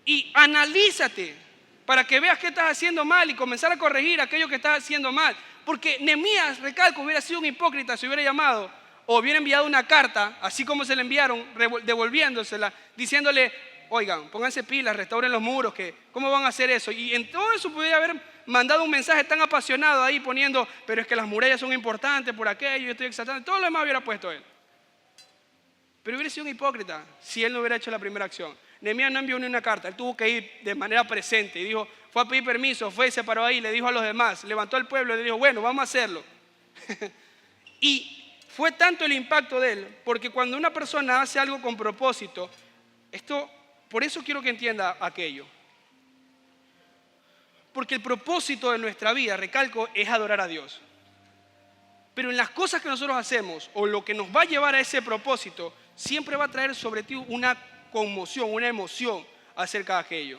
Y analízate para que veas qué estás haciendo mal y comenzar a corregir aquello que estás haciendo mal. Porque Nehemías, recalco, hubiera sido un hipócrita si hubiera llamado o hubiera enviado una carta, así como se le enviaron, devolviéndosela, diciéndole, oigan, pónganse pilas, restauren los muros, ¿cómo van a hacer eso? Y en todo eso pudiera haber mandado un mensaje tan apasionado ahí poniendo, pero es que las murallas son importantes por aquello, yo estoy exaltando, todo lo demás hubiera puesto él. Pero hubiera sido un hipócrita si él no hubiera hecho la primera acción. Nehemías no envió ni una carta, él tuvo que ir de manera presente y dijo, fue a pedir permiso, fue y se paró ahí, le dijo a los demás, levantó al pueblo y le dijo, bueno, vamos a hacerlo. Y fue tanto el impacto de él, porque cuando una persona hace algo con propósito, por eso quiero que entienda aquello. Porque el propósito de nuestra vida, recalco, es adorar a Dios. Pero en las cosas que nosotros hacemos, o lo que nos va a llevar a ese propósito, siempre va a traer sobre ti una conmoción, una emoción acerca de aquello.